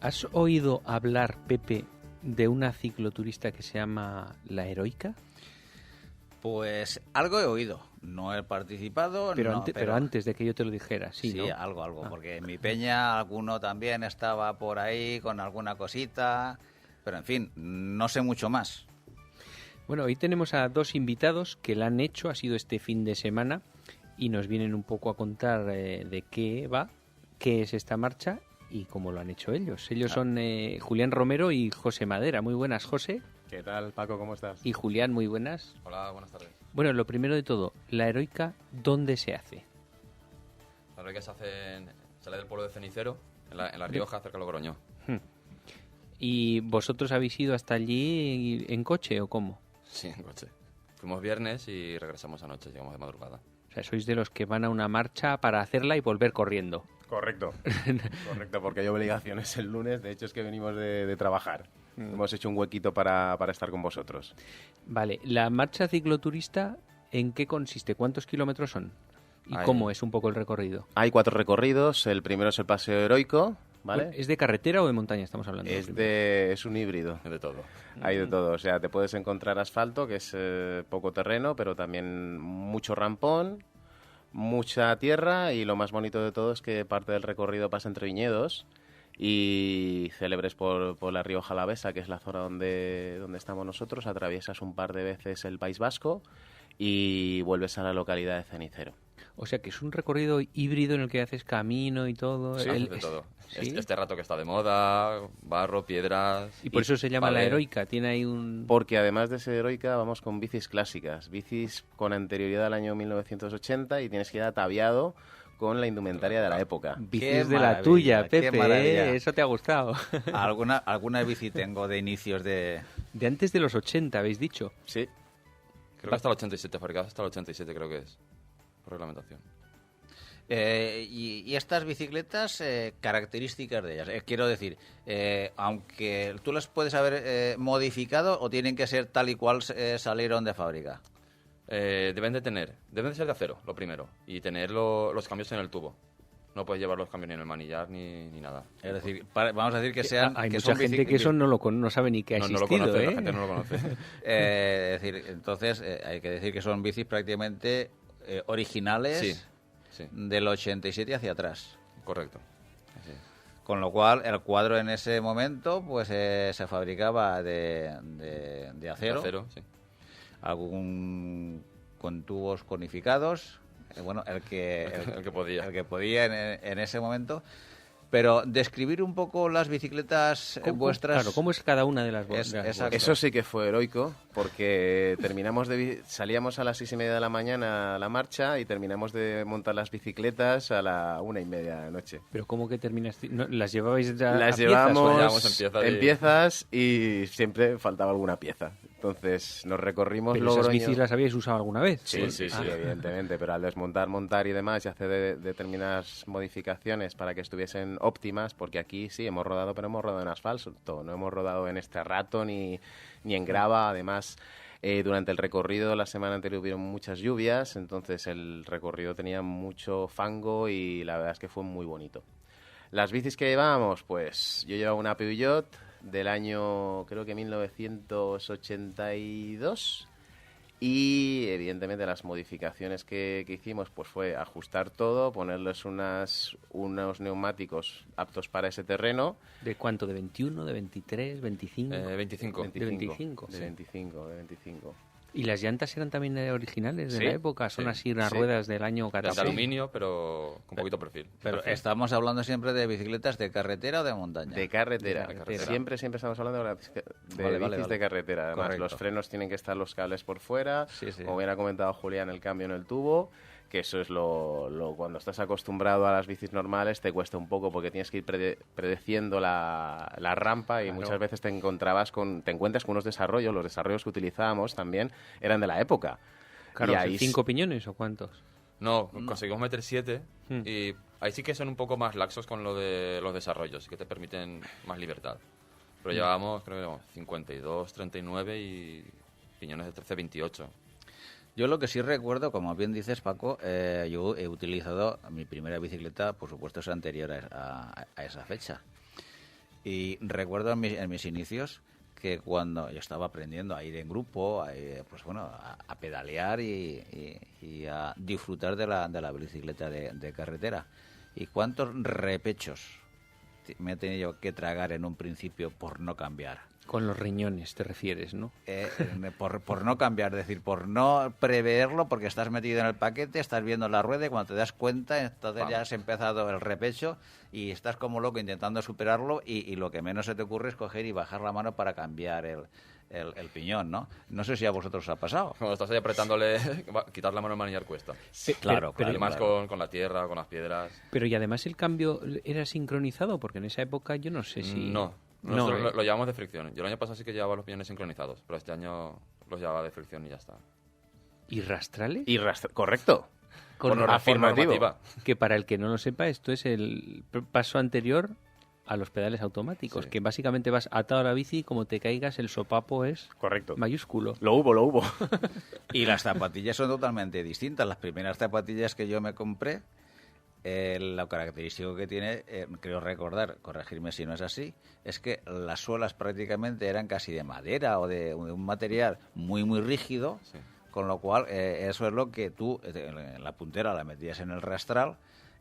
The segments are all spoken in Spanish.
¿Has oído hablar, Pepe, de una cicloturista que se llama La Heroica? Pues algo he oído. No he participado, Pero antes de que yo te lo dijera, sí, ¿no? algo. Porque en mi peña alguno también estaba por ahí con alguna cosita. Pero en fin, no sé mucho más. Bueno, hoy tenemos a dos invitados que la han hecho, ha sido este fin de semana, y nos vienen un poco a contar de qué va, qué es esta marcha y cómo lo han hecho ellos. Ellos son Julián Romero y José Madera. Muy buenas, José. ¿Qué tal, Paco? ¿Cómo estás? Y Julián, muy buenas. Hola, buenas tardes. Bueno, lo primero de todo, La Heroica, ¿dónde se hace? La Heroica sale del pueblo de Cenicero, en la Rioja, cerca de Logroño. ¿Y vosotros habéis ido hasta allí en coche o cómo? Sí, en coche. Fuimos viernes y regresamos anoche, llegamos de madrugada. O sea, sois de los que van a una marcha para hacerla y volver corriendo. Correcto, porque hay obligaciones el lunes, de hecho es que venimos de trabajar. Hemos hecho un huequito para estar con vosotros. Vale, la marcha cicloturista, ¿en qué consiste? ¿Cuántos kilómetros son? ¿Y cómo es un poco el recorrido? Hay 4 recorridos, el primero es el Paseo Heroico, ¿vale? ¿Es de carretera o de montaña estamos hablando? Es un híbrido. De todo. Hay de todo, o sea, te puedes encontrar asfalto, que es poco terreno, pero también mucho rampón, mucha tierra, y lo más bonito de todo es que parte del recorrido pasa entre viñedos y célebres por la Rioja Alavesa, que es la zona donde estamos nosotros. Atraviesas un par de veces el País Vasco y vuelves a la localidad de Cenicero. O sea, que es un recorrido híbrido en el que haces camino y todo. Sí, de todo. ¿Sí? Este rato que está de moda, barro, piedras... Y por eso se llama La Heroica, tiene ahí un... Porque además de ser heroica, vamos con bicis clásicas, bicis con anterioridad al año 1980, y tienes que ir ataviado con la indumentaria de la época. Bicis de la tuya, Pepe, eso te ha gustado. Alguna bici tengo de inicios de... De antes de los 80, habéis dicho. Sí. Creo que hasta el 87, fabricadas hasta el 87 creo que es, por reglamentación. Y estas bicicletas, características de ellas. Quiero decir, aunque tú las puedes haber modificado, o tienen que ser tal y cual salieron de fábrica. Deben de ser de acero, lo primero, y tener los cambios en el tubo. No puedes llevar los cambios ni en el manillar ni nada. Es decir, vamos a decir que sean... Hay mucha gente que eso no sabe ni que ha existido, no lo conoce, ¿eh? La gente no lo conoce. Es decir, entonces hay que decir que son bicis prácticamente originales, sí. Del 87 hacia atrás. Correcto. Sí. Con lo cual, el cuadro en ese momento pues se fabricaba de acero. De acero, sí. Algún con tubos conificados, el que podía en ese momento. Pero describir un poco las bicicletas vuestras... Claro, ¿cómo es cada una de las vuestras? Eso sí que fue heroico, porque salíamos a las 6:30 de la mañana a la marcha y terminamos de montar las bicicletas a la 1:30 de la noche. ¿Pero cómo que terminaste? ¿Las llevabais ya las a llevamos en piezas y siempre faltaba alguna pieza. Entonces nos recorrimos ¿Pero Logroño. esas bicis las habíais usado alguna vez? Sí, evidentemente, pero al desmontar, montar y demás, y hacer determinadas modificaciones para que estuviesen óptimas, porque aquí sí hemos rodado, pero hemos rodado en asfalto, no hemos rodado en esterrato ni en grava. Además, durante el recorrido la semana anterior hubieron muchas lluvias, entonces el recorrido tenía mucho fango y la verdad es que fue muy bonito. Las bicis que llevábamos, pues yo llevaba una Peugeot del año, creo que 1982, y evidentemente las modificaciones que hicimos pues fue ajustar todo, ponerles unos neumáticos aptos para ese terreno. ¿De cuánto? ¿De 21, de 23, 25? 25. De 25. De 25. ¿Y las llantas eran también originales de Sí, la época? Son así unas ruedas del año 14. De aluminio, pero con poquito perfil. Pero estamos hablando siempre de bicicletas de carretera o de montaña. De carretera. De carretera. Siempre estamos hablando de bicis Vale. de carretera. Además, Correcto. los frenos tienen que estar los cables por fuera. Sí. Como bien ha comentado Julián, el cambio en el tubo, que eso es cuando estás acostumbrado a las bicis normales te cuesta un poco, porque tienes que ir predeciendo la rampa, y claro, muchas veces te encuentras con unos desarrollos. Los desarrollos que utilizábamos también eran de la época. Claro, Y ahí 5 piñones o cuántos. No, conseguimos meter 7 y ahí sí que son un poco más laxos con lo de los desarrollos, que te permiten más libertad. Pero llevábamos, creo que 52, 39 y piñones de 13, 28. Yo lo que sí recuerdo, como bien dices, Paco, yo he utilizado mi primera bicicleta, por supuesto es anterior a esa fecha. Y recuerdo en mis inicios que cuando yo estaba aprendiendo a ir en grupo, pues bueno, a pedalear y a disfrutar de la bicicleta de carretera. ¿Y cuántos repechos me he tenido que tragar en un principio por no cambiar? Con los riñones te refieres, ¿no? Por no cambiar, es decir, por no preverlo, porque estás metido en el paquete, estás viendo la rueda y cuando te das cuenta, entonces ya has empezado el repecho y estás como loco intentando superarlo y lo que menos se te ocurre es coger y bajar la mano para cambiar el piñón, ¿no? No sé si a vosotros os ha pasado. Cuando estás ahí apretándole, quitar la mano al manillar cuesta. Sí, Claro, Y más claro. con la tierra, con las piedras. Pero y además el cambio era sincronizado, porque en esa época yo no sé si... No. No, Nosotros lo llevamos de fricción. Yo el año pasado sí que llevaba los piñones sincronizados, pero este año los llevaba de fricción y ya está. ¿Y rastrales? Correcto. Con Por afirmativo. normativa. Que para el que no lo sepa, esto es el paso anterior a los pedales automáticos, Sí. que básicamente vas atado a la bici y como te caigas el sopapo es Correcto. mayúsculo. Lo hubo. Y las zapatillas son totalmente distintas. Las primeras zapatillas que yo me compré, lo característico que tiene, creo recordar, corregirme si no es así, es que las suelas prácticamente eran casi de madera o de un material muy, muy rígido, Sí. con lo cual eso es lo que tú en la puntera la metías en el rastral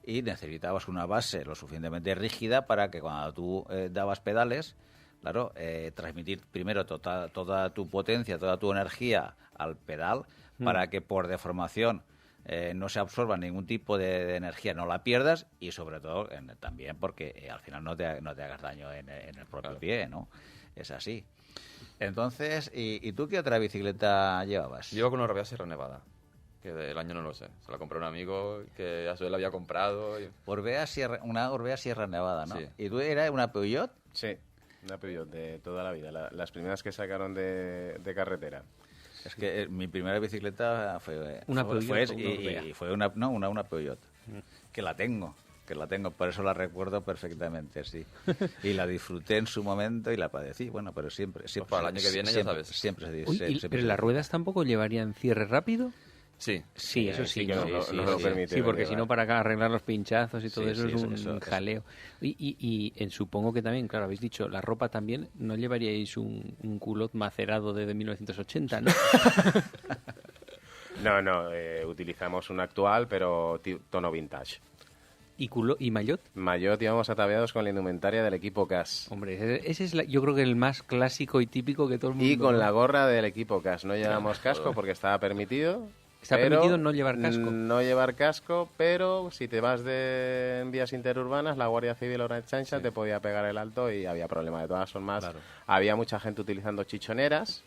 y necesitabas una base lo suficientemente rígida para que cuando tú dabas pedales, claro, transmitir primero toda tu potencia, toda tu energía al pedal para que por deformación no se absorba ningún tipo de energía, no la pierdas y sobre todo también porque al final no te hagas daño en el propio Claro. pie, ¿no? Es así. Entonces, ¿y tú qué otra bicicleta llevabas? Llevo con una Orbea Sierra Nevada, que del año no lo sé. Se la compré a un amigo que a su vez la había comprado. Una Orbea Sierra Nevada, ¿no? Sí. ¿Y tú eras una Peugeot? Sí, una Peugeot de toda la vida. Las primeras que sacaron de carretera. Es que mi primera bicicleta fue Una fue- Peugeot fue- o una y Orbea. fue una Peugeot, que la tengo, por eso la recuerdo perfectamente, sí. Y la disfruté en su momento y la padecí, bueno, pero siempre para el año que viene ya siempre, sabes. Siempre, Uy, siempre ¿pero se las dice. ruedas tampoco llevarían cierre rápido? Sí. Sí, eso sí, que ¿no? nos sí, lo sí. permite. Sí, porque si no, para acá arreglar los pinchazos y todo Sí, eso sí, es un eso. jaleo. Y supongo que también, claro, habéis dicho, la ropa también, no llevaríais un culot macerado desde 1980, ¿no? No, utilizamos un actual, pero tono vintage. ¿Y maillot? Maillot íbamos ataviados con la indumentaria del equipo CAS. Hombre, ese es yo creo que el más clásico y típico que todo el mundo... Y con la gorra del equipo CAS. No llevamos casco porque estaba permitido. ¿Está pero permitido no llevar casco? No llevar casco, pero si te vas en vías interurbanas, la Guardia Civil Orange Chancha te podía pegar el alto y había problema. De todas formas, Claro. había mucha gente utilizando chichoneras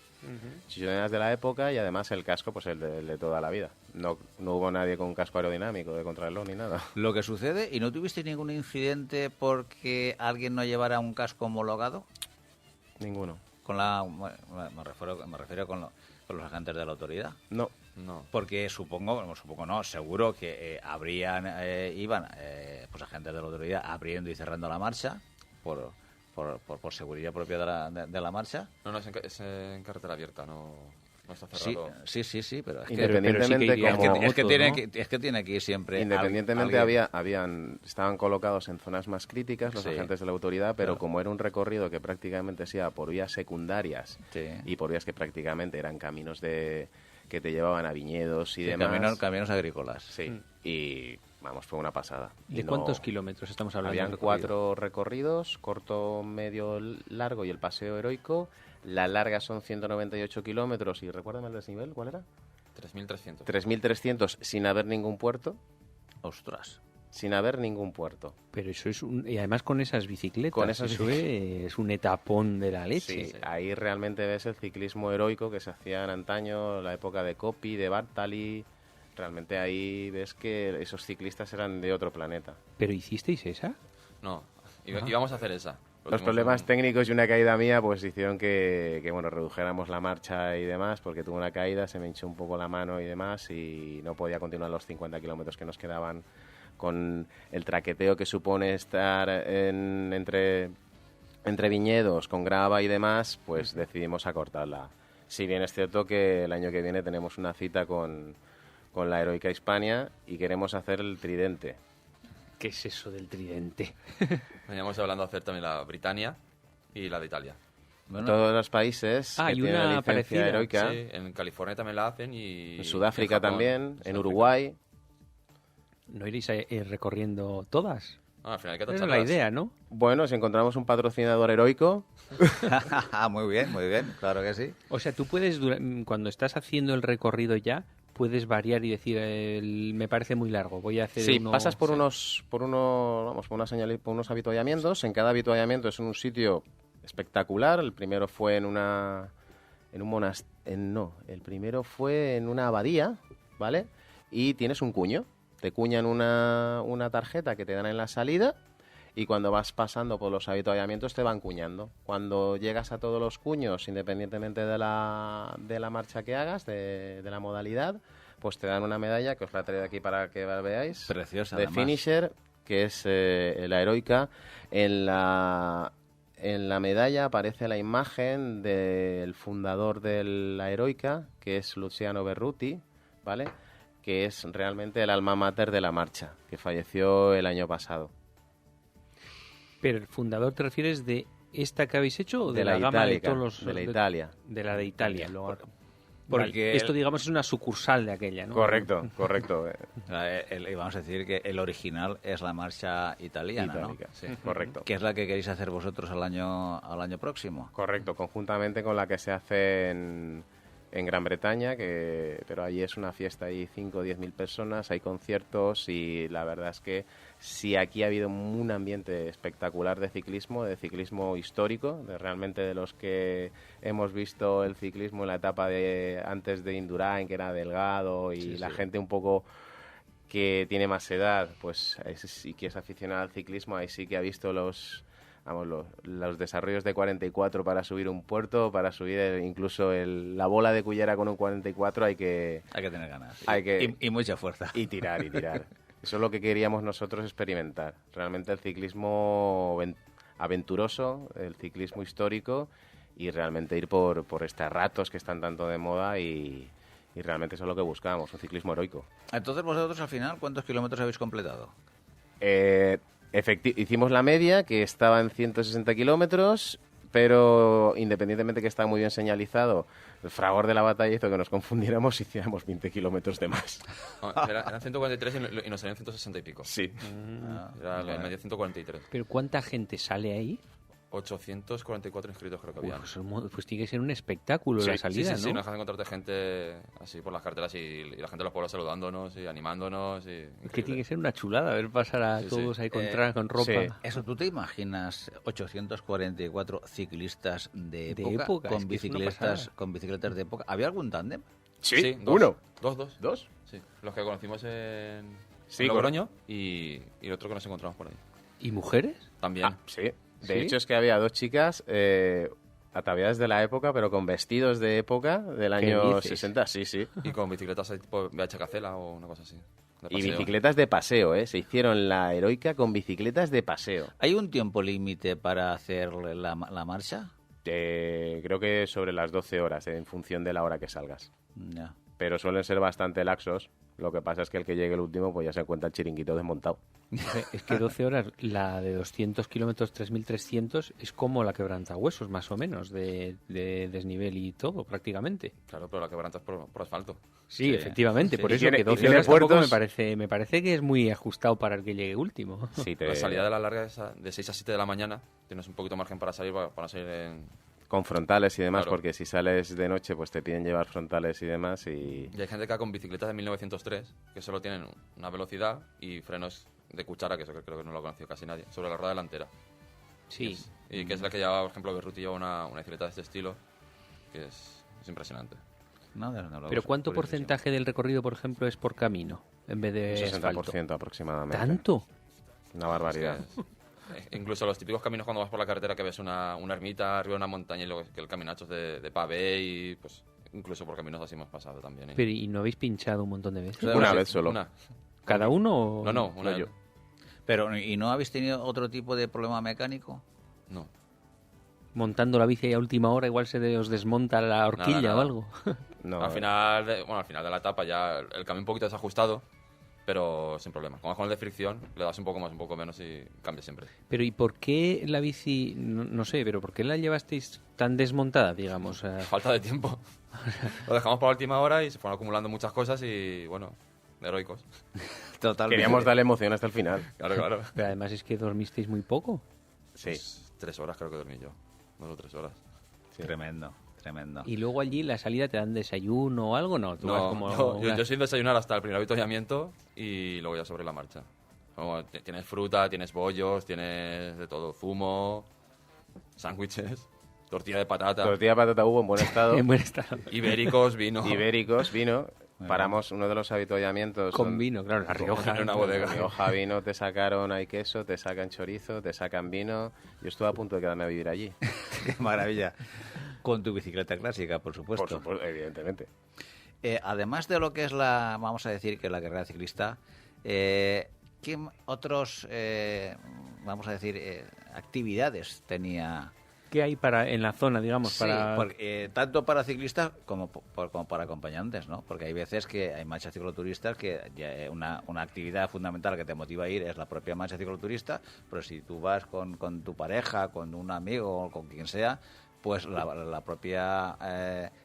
de la época y además el casco, pues el de toda la vida. No hubo nadie con un casco aerodinámico de contrarreloj ni nada. Lo que sucede, ¿y no tuviste ningún incidente porque alguien no llevara un casco homologado? Ninguno. Me refiero con los agentes de la autoridad. No. No. Porque supongo no, seguro que iban pues agentes de la autoridad abriendo y cerrando la marcha por seguridad propia de la marcha. No, es en carretera abierta, no está Sí, cerrado. sí, pero es que, Independientemente pero sí que es que, como es que motos, tiene ¿no? que es que tiene que ir siempre Independientemente alguien. estaban colocados en zonas más críticas los Sí. agentes de la autoridad, pero Claro. como era un recorrido que prácticamente se iba por vías secundarias Sí. y por vías que prácticamente eran caminos que te llevaban a viñedos y Sí, demás. caminos agrícolas. Sí, y vamos, fue una pasada. ¿De Y no- cuántos kilómetros estamos hablando? Habían del recorrido? 4 recorridos, corto, medio, largo y el paseo heroico. La larga son 198 kilómetros y recuérdame el desnivel, ¿cuál era? 3.300. 3.300 sin haber ningún puerto. Ostras. Sin haber ningún puerto. Pero eso es y además con esas bicicletas, Con esas eso es un etapón de la leche. Sí, ahí realmente ves el ciclismo heroico que se hacía en antaño, la época de Coppi, de Bartali. Realmente ahí ves que esos ciclistas eran de otro planeta. ¿Pero hicisteis esa? No, Ah. íbamos a hacer esa. Los problemas técnicos y una caída mía pues hicieron que bueno, redujéramos la marcha y demás, porque tuve una caída, se me hinchó un poco la mano y demás y no podía continuar los 50 kilómetros que nos quedaban con el traqueteo que supone estar entre viñedos, con grava y demás, pues decidimos acortarla. Si bien es cierto que el año que viene tenemos una cita con la Heroica Hispania y queremos hacer el tridente. ¿Qué es eso del tridente? Veníamos hablando de hacer también la Britannia y la de Italia. Bueno, Todos los países que y tienen una licencia parecida. heroica, Sí, en California también la hacen y... en Sudáfrica Japón, también, en Sudáfrica. Uruguay. ¿No iréis recorriendo todas? Al final hay que Esa es tacharlas. la idea, ¿no? Bueno, si encontramos un patrocinador heroico, muy bien, claro que sí. O sea, tú puedes, cuando estás haciendo el recorrido ya, puedes variar y decir, me parece muy largo, voy a hacer sí, uno... pasas por por unos avituallamientos. En cada avituallamiento es un sitio espectacular. El primero fue el primero fue en una abadía, ¿vale? Y tienes un cuño. Te cuñan una tarjeta que te dan en la salida y cuando vas pasando por los avituallamientos te van cuñando. Cuando llegas a todos los cuños, independientemente de la marcha que hagas, de la modalidad, pues te dan una medalla, que os la traigo aquí para que la veáis. Preciosa, De además. finisher, que es la heroica. En la medalla aparece la imagen del fundador de la heroica, que es Luciano Berruti, ¿vale?, que es realmente el alma mater de la marcha, que falleció el año pasado. ¿Pero el fundador te refieres de esta que habéis hecho o de, De la gama itálica, de todos los... de la Italia. De la de Italia. Luego- Porque Esto, digamos, es una sucursal de aquella, ¿no? Correcto. Y vamos a decir que el original es la marcha italiana, Itálica, ¿no? sí, correcto. Que es la que queréis hacer vosotros al año próximo. Correcto, conjuntamente con la que se hace en Gran Bretaña, pero allí es una fiesta, hay 5 o 10 mil personas, hay conciertos y la verdad es que sí, aquí ha habido un ambiente espectacular de ciclismo histórico, realmente de los que hemos visto el ciclismo en la etapa de antes de Indurain, que era delgado y la gente un poco que tiene más edad, pues sí que es aficionada al ciclismo, ahí sí que ha visto los desarrollos de 44 para subir un puerto, para subir incluso la bola de Cullera con un 44, hay que tener ganas. Y mucha fuerza. Y tirar. Eso es lo que queríamos nosotros experimentar. Realmente el ciclismo aventuroso, el ciclismo histórico y realmente ir por estos ratos que están tanto de moda y realmente eso es lo que buscábamos, un ciclismo heroico. Entonces vosotros al final, ¿cuántos kilómetros habéis completado? Hicimos la media, que estaba en 160 kilómetros, pero independientemente que está muy bien señalizado, el fragor de la batalla hizo que nos confundiéramos y hiciéramos 20 kilómetros de más. No, eran 143 y nos salían 160 y pico. Sí. Era el medio 143. ¿Pero cuánta gente sale ahí? 844 inscritos creo que había. Pues tiene que ser un espectáculo la salida, sí, ¿no? no dejas de encontrarte gente así por las carteras y la gente de los pueblos saludándonos y animándonos. Que tiene que ser una chulada ver pasar a todos ahí con ropa. sí. Eso, ¿tú te imaginas 844 ciclistas de De época, época, con es que es una bicicletas pasada. con bicicletas de época? ¿Había algún tándem? Sí, dos. uno. Dos. Sí, los que conocimos en Sí, Logroño y el otro que nos encontramos por ahí. ¿Y mujeres? También. Sí. De ¿Sí? hecho, es que había 2 chicas ataviadas de la época, pero con vestidos de época del año dices? 60. Sí. Y con bicicletas tipo BH Cacela o una cosa así. de Y paseo. bicicletas de paseo, ¿eh? Se hicieron la heroica con bicicletas de paseo. ¿Hay un tiempo límite para hacer la marcha? Creo que sobre las 12 horas, en función de la hora que salgas. Ya. Pero suelen ser bastante laxos. Lo que pasa es que el que llegue el último, pues ya se encuentra el chiringuito desmontado. Es que 12 horas, la de 200 kilómetros, 3.300, es como la quebrantahuesos, más o menos, de desnivel y todo, prácticamente. Claro, pero la quebrantas por asfalto. Sí, efectivamente, por Y eso tiene- que y 12 tiene horas tampoco puertos- me parece que es muy ajustado para el que llegue último. Sí, La salida de la larga es de 6 a 7 de la mañana. Tienes un poquito margen para salir, para salir con frontales y demás, Claro. porque si sales de noche, pues te piden llevar frontales y demás. Y Y hay gente que va con bicicletas de 1903, que solo tienen una velocidad y frenos de cuchara, que eso creo que no lo ha conocido casi nadie, sobre la rueda delantera. Sí. Y que es la que lleva, por ejemplo, Berruti lleva una bicicleta de este estilo, que es impresionante. No, Pero ¿cuánto porcentaje del recorrido, por ejemplo, es por camino en vez de un 60% asfalto? aproximadamente. ¿Tanto? Una barbaridad. Incluso los típicos caminos cuando vas por la carretera que ves una ermita arriba de una montaña y luego que el caminacho es de pavé y pues incluso por caminos así hemos pasado también. Pero ¿y no habéis pinchado un montón de veces? Una vez solo. ¿Cada uno? O... No, una yo. Pero, ¿y no habéis tenido otro tipo de problema mecánico? No. Montando la bici a última hora igual os desmonta la horquilla Nada. o algo. No, Al final de la etapa ya el cambio un poquito desajustado pero sin problema. Como vas con el de fricción, le das un poco más, un poco menos y cambia siempre. Pero ¿y por qué la bici, no sé, pero por qué la llevasteis tan desmontada, digamos? Falta de tiempo. Lo dejamos para la última hora y se fueron acumulando muchas cosas y, bueno, heroicos. Totalmente. Queríamos darle emoción hasta el final. Claro, claro. Pero además es que dormisteis muy poco. Sí. Pues 3 horas creo que dormí yo. 2 o 3 horas. Sí. Tremendo, tremendo. Y luego allí la salida te dan desayuno o algo, ¿no? Tú vas No, como yo sin desayunar hasta el primer avituallamiento y luego ya sobre la marcha. Como tienes fruta, tienes bollos, tienes de todo, zumo, sándwiches, tortilla de patata, Tortilla de patata hubo en buen estado. en buen estado. ibéricos, vino. Ibéricos, vino. Paramos uno de los avituallamientos. Con vino, claro, la Rioja. En una bodega. En Rioja vino, te sacaron ahí queso, te sacan chorizo, te sacan vino. Yo estuve a punto de quedarme a vivir allí. Qué maravilla. Con tu bicicleta clásica, por supuesto. Por supuesto, evidentemente. Además de lo que es la, vamos a decir, que es la carrera ciclista, ¿qué otros, vamos a decir, actividades tenía? ¿Qué hay en la zona, digamos, Sí, para...? porque, tanto para ciclistas como para acompañantes, ¿no? Porque hay veces que hay marchas cicloturistas que ya, una actividad fundamental que te motiva a ir es la propia marcha cicloturista, pero si tú vas con tu pareja, con un amigo o con quien sea, pues la propia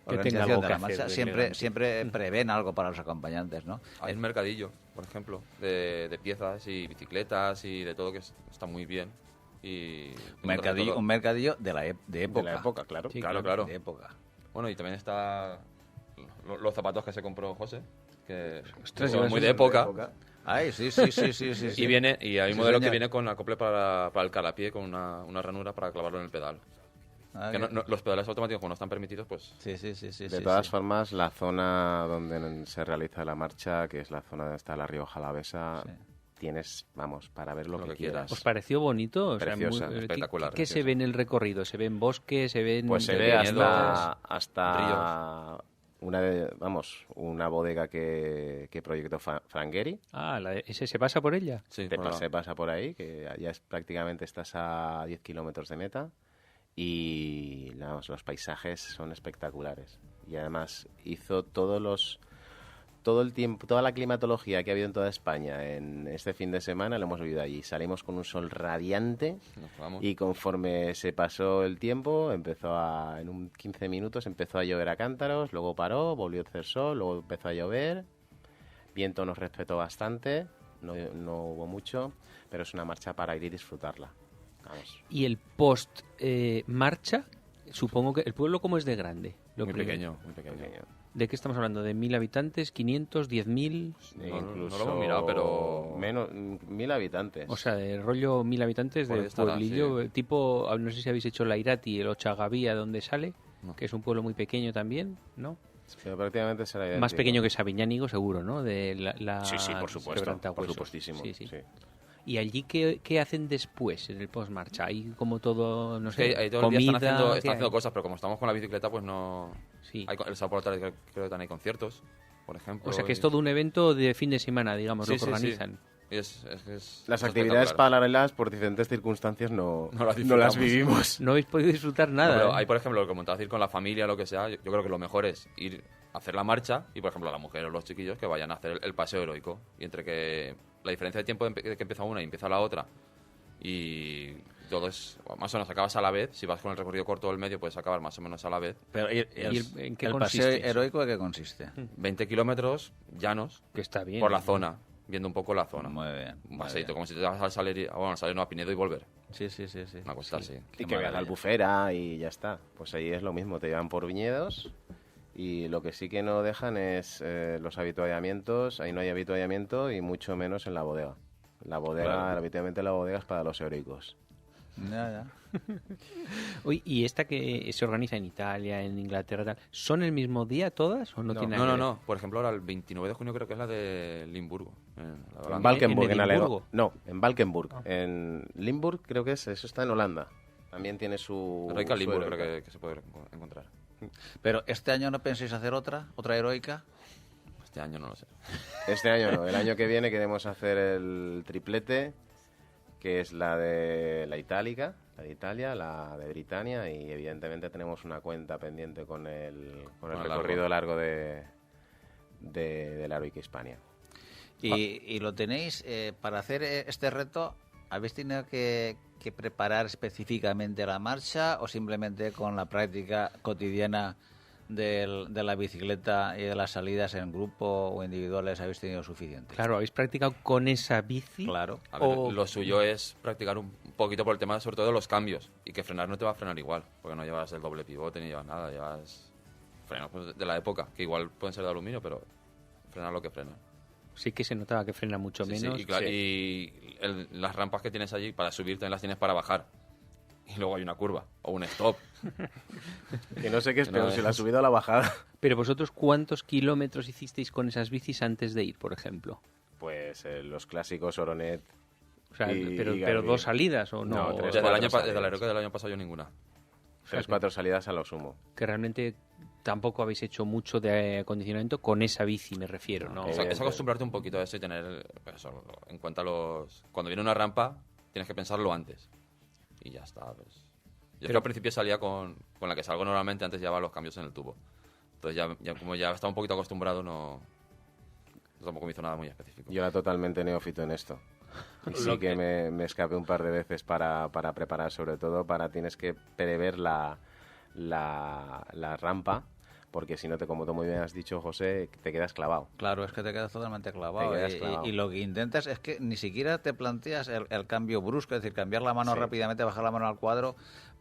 Que tenga organización algo de que la marcha hacer, siempre prevén algo para los acompañantes, ¿no? Hay un mercadillo, por ejemplo, de piezas y bicicletas y de todo que está muy bien. Y Un mercadillo de época. De la época, claro. Sí, claro, claro. De época. Bueno, y también está los zapatos que se compró José, que Ostras, son llevas muy esos de época. Ay, sí. Y hay un Sí, modelo que señor. viene con acople para el calapié con una ranura para clavarlo en el pedal. Ah, Que bien. los pedales automáticos, como no están permitidos, pues Sí. De todas formas, la zona donde se realiza la marcha, que es la zona donde está la Rioja Alavesa, Sí. tienes, vamos, para ver lo Lo que que quieras. quieras. ¿Os pareció bonito? O sea, Preciosa, espectacular, ¿Qué se preciosa. ve en el recorrido? ¿Se ve en bosque? ¿Se ve en Pues se ve viñedos, hasta una bodega que proyectó Frangheri. Ah, ¿ese se pasa por ella? sí, Se pasa por ahí, que ya prácticamente estás a 10 kilómetros de meta. Y los paisajes son espectaculares. Y además hizo todo el tiempo, toda la climatología que ha habido en toda España en este fin de semana lo hemos vivido allí. Salimos con un sol radiante nos vamos. y conforme se pasó el tiempo, en un 15 minutos empezó a llover a cántaros, luego paró, volvió a hacer sol, luego empezó a llover. Viento nos respetó bastante, no hubo mucho, pero es una marcha para ir y disfrutarla. Vamos. Y el post marcha, supongo que el pueblo como es de grande. Muy pequeño, muy pequeño. ¿De qué estamos hablando? ¿De 1.000 habitantes? ¿500? ¿10.000? No lo hemos mirado, pero... Menos, 1.000 habitantes. O sea, de rollo 1.000 habitantes Por de ahí estará, pueblillo, sí. tipo, no sé si habéis hecho la Irati, el Ochagavía, donde sale, No. que es un pueblo muy pequeño también, ¿no? Pero prácticamente será Más idéntico. pequeño que Sabiñánigo, seguro, ¿no? De la Sí, por supuesto. Por Quebrantahuesos. supuestísimo. Sí, sí. Sí. ¿Y allí qué hacen después en el post-marcha? ¿Hay como todo, no Es sé, que ahí todo el día comida? están ¿qué haciendo hay? cosas, pero como estamos con la bicicleta, pues no... Sí. El sábado por la tarde creo que también hay conciertos, por ejemplo. O sea, que es y- todo un evento de fin de semana, digamos, Sí, lo que sí, sí. organizan. Y Las es actividades espectacular. paralelas, por diferentes circunstancias, no No las las disfrutamos. vivimos. No habéis podido disfrutar No, nada. pero ¿eh? hay, por ejemplo, lo que comentabas, ir con la familia, lo que sea. Yo creo que lo mejor es ir a hacer la marcha y, por ejemplo, a la mujer o los chiquillos que vayan a hacer el paseo heroico. Y entre que la diferencia de tiempo de que empieza una y empieza la otra y todo es más o menos acabas a la vez. Si vas con el recorrido corto del medio, puedes acabar más o menos a la vez. Pero ¿Y en qué el consiste paseo eso? heroico, ¿en qué consiste? 20 kilómetros llanos Que está bien. por la zona, viendo un poco la zona. Muy bien. Un muy paseíto, bien. como si te vas al salir, no, a Pinedo y volver. Sí. Una cosa así. Y que veas la albufera y ya está. Pues ahí es lo mismo, te llevan por viñedos y lo que sí que no dejan es los habituallamientos. Ahí no hay habituallamiento y mucho menos en la bodega. La bodega, Claro. habitualmente la bodega es para los heroicos. Ya. Oye, ¿y esta que se organiza en Italia, en Inglaterra, tal, son el mismo día todas o no, tiene nada que ver? No. Por ejemplo, ahora el 29 de junio creo que es la de Limburgo. En Holanda. Valkenburg, ¿En en Edimburgo? No, en Valkenburg. En Limburg creo que eso está en Holanda. También tiene su... Heroica su Limburgo heroica. creo que se puede encontrar. Pero este año no pensáis hacer otra heroica. Este año no lo sé. Este año no, el año que viene queremos hacer el triplete, que es la de la itálica, la de Italia, la de Britania y evidentemente tenemos una cuenta pendiente con el Con el recorrido largo de la Heroica Hispania. Y lo tenéis, para hacer este reto, ¿habéis tenido que preparar específicamente la marcha o simplemente con la práctica cotidiana de la bicicleta y de las salidas en grupo o individuales habéis tenido suficiente? Claro, ¿habéis practicado con esa bici? Claro. A ver, lo suyo es practicar un poquito por el tema, sobre todo de los cambios. Y que frenar no te va a frenar igual, porque no llevas el doble pivote ni llevas nada, llevas frenos pues, de la época, que igual pueden ser de aluminio, pero frenar lo que frena. Sí que se notaba que frena mucho menos. Sí, y las rampas que tienes allí para subir también las tienes para bajar. Y luego hay una curva o un stop. Que no sé qué es peor, si la subida o la bajada. Pero vosotros, ¿cuántos kilómetros hicisteis con esas bicis antes de ir, por ejemplo? Pues los clásicos Oronet. O sea, Y pero Garbi. 2 salidas o no. No, O tres, sea, Desde la época del año pasado yo ninguna. 3-4 salidas a lo sumo. que realmente tampoco habéis hecho mucho de acondicionamiento con esa bici, me refiero, ¿no? Es acostumbrarte un poquito a eso y tener en cuenta cuando viene una rampa, tienes que pensarlo antes. Y ya está. Pues. Yo al principio salía con la que salgo normalmente, antes llevaba los cambios en el tubo. Entonces como ya estaba un poquito acostumbrado, no tampoco me hizo nada muy específico. Yo era totalmente neófito en esto. Y sí que me escapé un par de veces para preparar, sobre todo tienes que prever la rampa, porque si no, como tú muy bien has dicho, José, te quedas clavado. Claro, es que te quedas totalmente clavado. Te quedas clavado. Y lo que intentas es que ni siquiera te planteas el cambio brusco, es decir, cambiar la mano rápidamente, bajar la mano al cuadro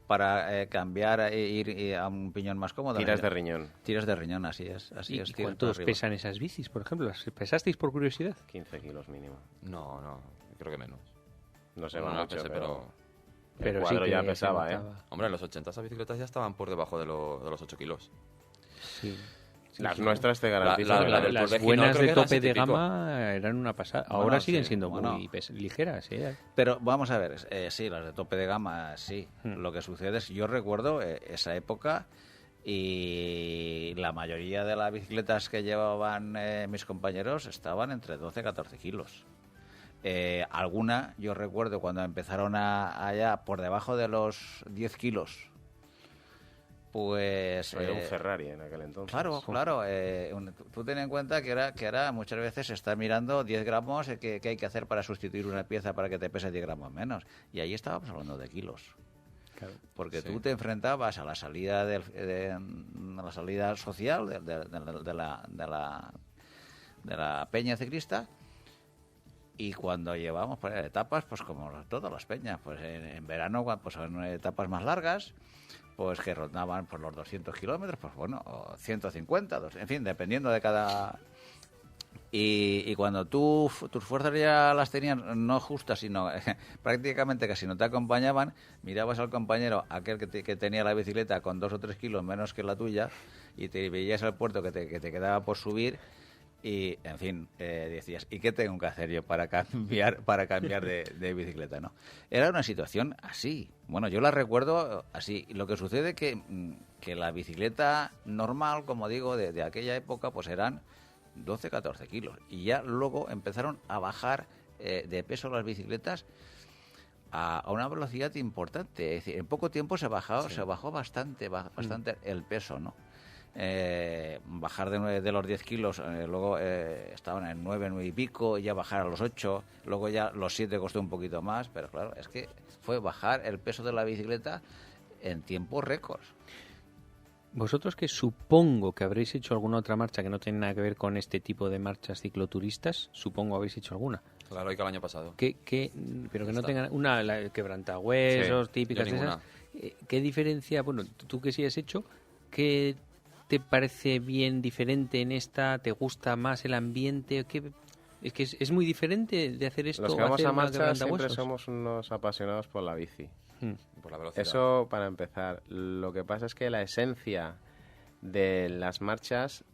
para cambiar e ir a un piñón más cómodo. Tiras de riñón. Tiras de riñón, así es. ¿Y tiras cuántos para arriba. pesan esas bicis, por ejemplo? ¿Las pesasteis por curiosidad? 15 kilos mínimo. No, creo que menos. No sé, No bueno, la pesé, pero... El cuadro sí ya que pesaba, se ¿eh? notaba. Hombre, en los 80 esas bicicletas ya estaban por debajo de los 8 kilos. Sí. Las nuestras te garantizan. la- que la- las- del Tour Las de Gino buenas creo de que eran tope de 7 y pico. gama eran una pasada. Bueno, Ahora siguen sí, siendo bueno. muy ligeras, ¿eh? Pero vamos a ver, sí, las de tope de gama, sí. Hmm. Lo que sucede es, yo recuerdo esa época y la mayoría de las bicicletas que llevaban mis compañeros estaban entre 12 y 14 kilos. Alguna, yo recuerdo cuando empezaron allá por debajo de los 10 kilos, pues... Era un Ferrari en aquel entonces. Claro. Tú ten en cuenta que era muchas veces está mirando 10 gramos que hay que hacer para sustituir una pieza para que te pese 10 gramos menos. Y ahí estábamos hablando de kilos. Claro. Porque Sí. tú te enfrentabas a la salida a la salida social de la peña ciclista, y cuando llevamos pues, etapas, pues como todas las peñas, pues en verano pues son etapas más largas, pues que rondaban por los 200 kilómetros, pues bueno, o 150, en fin, dependiendo de cada... Y cuando tus fuerzas ya las tenías no justas, sino prácticamente casi no te acompañaban, mirabas al compañero, aquel que tenía la bicicleta con 2 o 3 kilos menos que la tuya, y te veías al puerto que te quedaba por subir, y en fin, decías, ¿y qué tengo que hacer yo para cambiar de bicicleta? ¿No? Era una situación así. Bueno, yo la recuerdo así. Lo que sucede que la bicicleta normal, como digo, de aquella época, pues eran 12, 14 kilos. Y ya luego empezaron a bajar de peso las bicicletas a una velocidad importante. Es decir, en poco tiempo se bajó bastante el peso, ¿no? Bajar de los 10 kilos, luego estaban en 9 y pico, ya bajar a los 8, luego ya los 7 costó un poquito más, pero claro, es que fue bajar el peso de la bicicleta en tiempos récords. Vosotros, que supongo que habréis hecho alguna otra marcha que no tiene nada que ver con este tipo de marchas cicloturistas, supongo habéis hecho alguna. Claro, y que el año pasado. Pero que no Está. tengan una quebrantahuesos, Sí, típicas yo de ninguna. esas. ¿Qué diferencia, bueno, tú que sí has hecho, qué te parece bien diferente en esta? ¿Te gusta más el ambiente? Es que es muy diferente de hacer esto. Los que vamos hacer a una marcha siempre quebrantahuesos. somos unos apasionados por la bici. Por la velocidad. Eso para empezar. Lo que pasa es que la esencia de las marchas,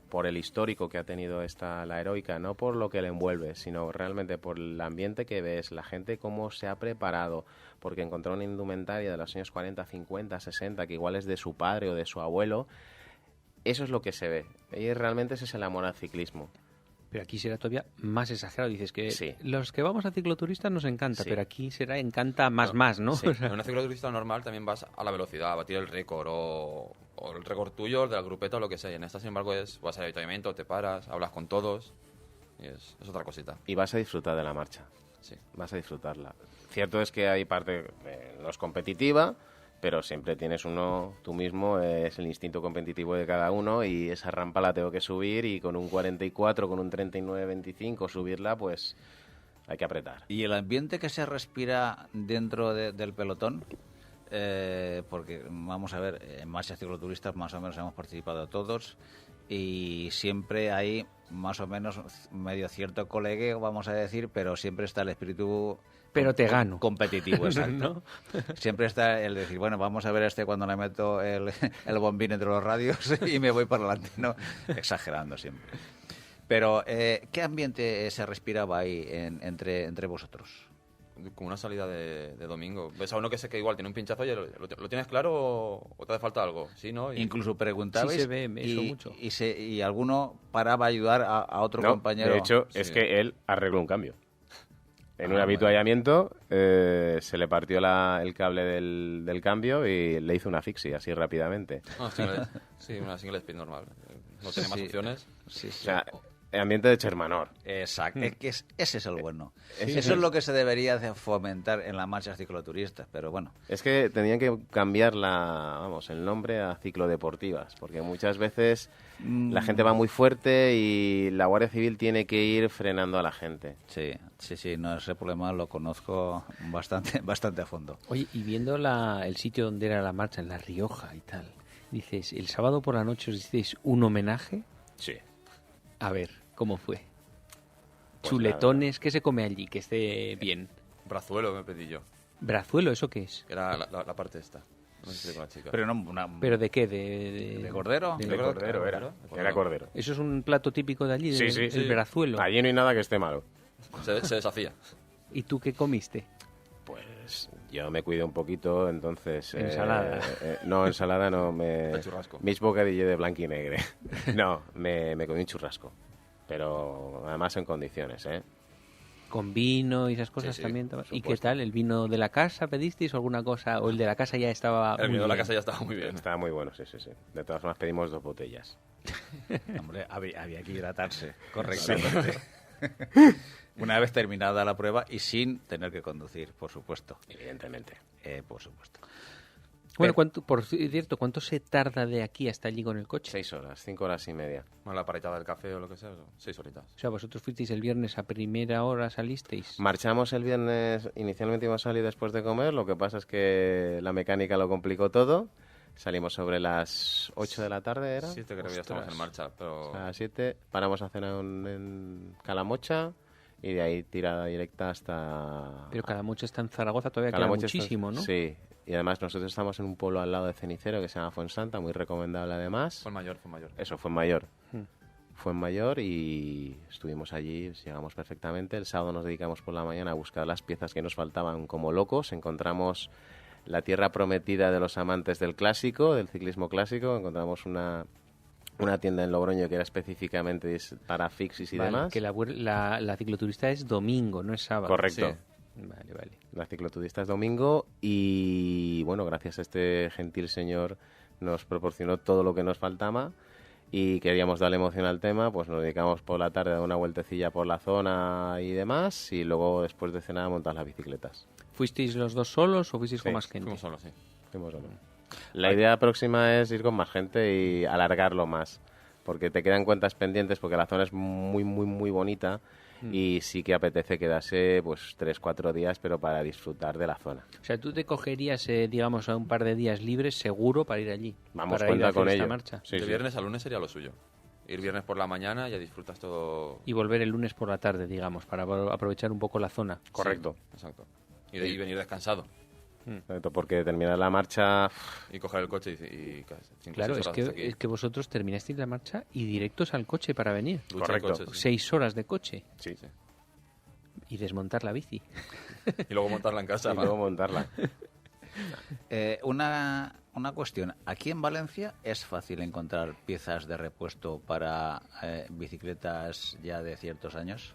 por el histórico que ha tenido la heroica, no por lo que le envuelve, sino realmente por el ambiente que ves, la gente cómo se ha preparado, porque encontró una indumentaria de los años 40, 50, 60, que igual es de su padre o de su abuelo. Eso es lo que se ve. Y realmente ese es el amor al ciclismo. Pero aquí será todavía más exagerado. Dices que Sí. los que vamos a cicloturistas nos encanta, Sí. pero aquí encanta más, ¿no? Sí. O sea, En una cicloturista normal también vas a la velocidad, a batir el récord o el récord tuyo, el de la grupeta o lo que sea. Y en esta, sin embargo, vas al avituallamiento, te paras, hablas con todos. Y es otra cosita. Y vas a disfrutar de la marcha. Sí. Vas a disfrutarla. Cierto es que hay parte, no es competitiva, pero siempre tienes tú mismo, es el instinto competitivo de cada uno, y esa rampa la tengo que subir, y con un 44, con un 39-25 subirla, pues hay que apretar. Y el ambiente que se respira dentro del pelotón, porque vamos a ver, en marchas cicloturistas más o menos hemos participado todos, y siempre hay más o menos medio cierto colegueo, vamos a decir, pero siempre está el espíritu Pero te gano. competitivo, exacto. ¿No? Siempre está el decir, bueno, vamos a ver cuando le meto el bombín entre los radios y me voy para adelante, ¿no? Exagerando siempre. Pero, ¿qué ambiente se respiraba ahí entre vosotros? Como una salida de domingo. Ves a uno que sé que igual tiene un pinchazo, oye, ¿lo tienes claro o te hace falta algo? Sí, ¿no? Incluso preguntabais Sí se ve eso mucho. y alguno paraba a ayudar a otro compañero. De hecho, Sí. es que él arregló un cambio. En un bueno. habituallamiento se le partió el cable del cambio y le hizo una asfixia así rápidamente. Sí, una single speed normal. No tiene más Sí. opciones. Sí, O sí. sea, el ambiente de Chermanor. Exacto. Es que ese es el bueno. Sí, Eso es lo que se debería de fomentar en las marchas cicloturistas, pero bueno. Es que tenían que cambiar el nombre a ciclodeportivas, porque muchas veces la gente va muy fuerte y la Guardia Civil tiene que ir frenando a la gente. Sí, no, ese problema lo conozco bastante a fondo. Oye, y viendo el sitio donde era la marcha, en La Rioja y tal, dices, el sábado por la noche os hicisteis un homenaje. Sí. A ver, ¿cómo fue? Pues Chuletones, ¿qué se come allí? Que esté bien. Brazuelo me pedí yo. ¿Brazuelo? ¿Eso qué es? Que era la parte esta. No sé si con la chica. Pero no, ¿Pero de qué? ¿De cordero? de- De cordero era. Era cordero. ¿Eso es un plato típico de allí? Sí, sí. El brazuelo. Allí no hay nada que esté malo. Se deshacía. ¿Y tú qué comiste? Pues yo me cuidé un poquito, entonces... Ensalada. No, ensalada no, De churrasco. Mis bocadillos de blanc y negre. No, me comí un churrasco. Pero además en condiciones, ¿eh? ¿Con vino y esas cosas Sí, también? por ¿Y qué supuesto. tal? ¿El vino de la casa pedisteis o alguna cosa? ¿O el de la casa ya estaba El muy vino de la bien? casa ya estaba muy bien. Estaba muy bueno, sí. De todas formas pedimos 2 botellas. Hombre, había que hidratarse correctamente. Una vez terminada la prueba y sin tener que conducir, por supuesto. Evidentemente. Por supuesto. Bueno, por cierto, ¿cuánto se tarda de aquí hasta allí con el coche? 6 horas, 5 horas y media. Bueno, la paritada del café o lo que sea, 6 horitas. O sea, vosotros fuisteis el viernes a primera hora, salisteis. Marchamos el viernes, inicialmente íbamos a salir después de comer, lo que pasa es que la mecánica lo complicó todo. Salimos sobre las 8 de la tarde, ¿era? 7 creo que ya estamos en marcha, pero... A las 7 paramos a cenar en Calamocha y de ahí tirada directa hasta... Pero Calamocha está en Zaragoza, todavía queda Calamocha está- muchísimo, ¿no? Sí, y además nosotros estamos en un pueblo al lado de Cenicero que se llama Fuensanta, muy recomendable además. Fue mayor. Eso, fue en Mayor. Hmm. Fue en Mayor y estuvimos allí, llegamos perfectamente. El sábado nos dedicamos por la mañana a buscar las piezas que nos faltaban como locos. Encontramos la tierra prometida de los amantes del clásico, del ciclismo clásico. Encontramos una tienda en Logroño que era específicamente para fixis y Vale, demás. que la cicloturista es domingo, no es sábado. Correcto. Sí. Vale. La cicloturista es domingo y, bueno, gracias a este gentil señor nos proporcionó todo lo que nos faltaba y queríamos darle emoción al tema, pues nos dedicamos por la tarde a dar una vueltecilla por la zona y demás y luego después de cenar a montar las bicicletas. ¿Fuisteis los dos solos o fuisteis Sí, con más gente? Fuimos solos, sí. Fuimos o no. La idea próxima es ir con más gente y alargarlo más, porque te quedan cuentas pendientes porque la zona es muy, muy, muy bonita y sí que apetece quedarse pues 3-4 días, pero para disfrutar de la zona. O sea, tú te cogerías, digamos, a un par de días libres seguro para ir allí. Vamos, para ir cuenta a hacer con esta ello. marcha. Sí, de sí. viernes a lunes sería lo suyo. Ir viernes por la mañana ya disfrutas todo... Y volver el lunes por la tarde, digamos, para aprovechar un poco la zona. Correcto. Sí, exacto. Y venir descansado. Exacto, porque terminar la marcha... Y coger el coche y casi 5 Claro, 6 es horas hasta aquí. que vosotros terminasteis la marcha y directos al coche para venir. Ducha, Correcto. coche, sí. 6 horas de coche Sí. Sí. y desmontar la bici. Y luego montarla en casa. Y luego montarla. Una cuestión. Aquí en Valencia es fácil encontrar piezas de repuesto para bicicletas ya de ciertos años.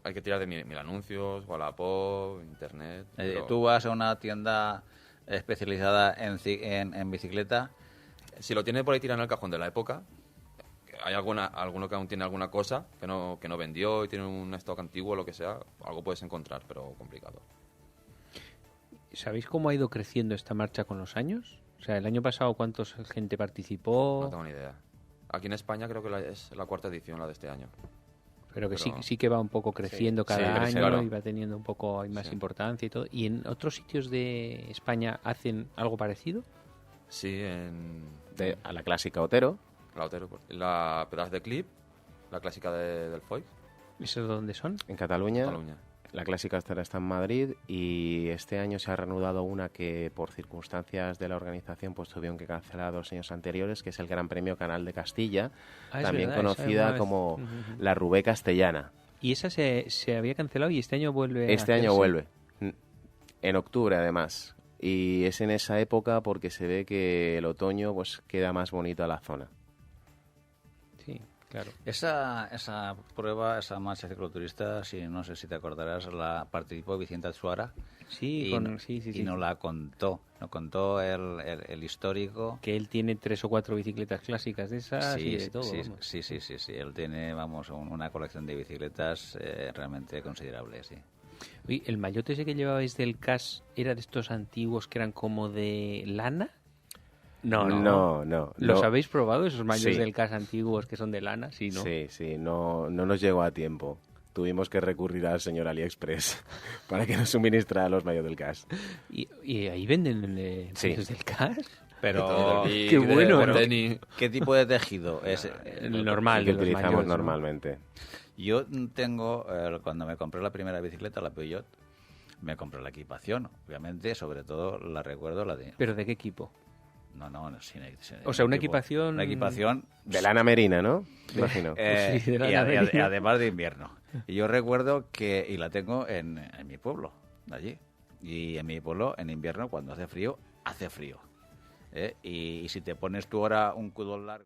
Hay que tirar de mil anuncios, Wallapop, internet... pero Tú vas a una tienda especializada en bicicleta. Si lo tiene por ahí tirado en el cajón de la época, hay alguno que aún tiene alguna cosa que no vendió y tiene un stock antiguo o lo que sea, algo puedes encontrar, pero complicado. ¿Sabéis cómo ha ido creciendo esta marcha con los años? O sea, el año pasado, ¿cuánta gente participó? No tengo ni idea. Aquí en España creo que es la 4ª edición la de este año. Pero que Pero- sí que va un poco creciendo Sí, cada crece, año claro. y va teniendo un poco hay más Sí. importancia y todo. ¿Y en otros sitios de España hacen algo parecido? Sí, en A la clásica Otero. la Otero, la Pedaç de Clip, la clásica del Foix, ¿Esos dónde son? En Cataluña. Cataluña. La clásica está en Madrid y este año se ha reanudado una que por circunstancias de la organización pues tuvieron que cancelar 2 años anteriores, que es el Gran Premio Canal de Castilla, Ah, es también verdad, esa conocida una vez. como Ujú, ujú. la Rubé Castellana. Y esa se había cancelado y este año vuelve Este a año hacerse. vuelve, en octubre además, y es en esa época porque se ve que el otoño pues queda más bonita la zona. Sí, claro. Esa prueba, esa marcha cicloturista, no sé si te acordarás, la participó Vicente Suara Sí, y nos la contó. Nos contó el histórico. Que él tiene 3 o 4 bicicletas clásicas de esas y de todo. sí, vamos. sí. Él tiene, una colección de bicicletas realmente considerable, sí. Oye, ¿el maillot ese que llevabais del CAS era de estos antiguos que eran como de lana? No. ¿Los no. habéis probado, esos maillots Sí. del CAS antiguos que son de lana? Sí, ¿no? Sí, no nos llegó a tiempo. Tuvimos que recurrir al señor AliExpress para que nos suministrara los maillots del CAS. ¿Y ahí venden Sí. maillots del CAS? Pero, qué bueno, de ¿no? tenis. ¿qué tipo de tejido es? El normal, que de los utilizamos maillots, ¿no? normalmente. Yo tengo, cuando me compré la primera bicicleta, la Peugeot, me compré la equipación, obviamente, sobre todo la recuerdo la de... ¿Pero de qué equipo? No, sin O sea, una equipo. equipación- Una equipación... De lana merina, ¿no? Imagino. Sí, de la y Navería. además de invierno. Y yo recuerdo que... Y la tengo en mi pueblo, allí. Y en mi pueblo, en invierno, cuando hace frío, hace frío. ¿eh? Y si te pones tú ahora un cudón largo...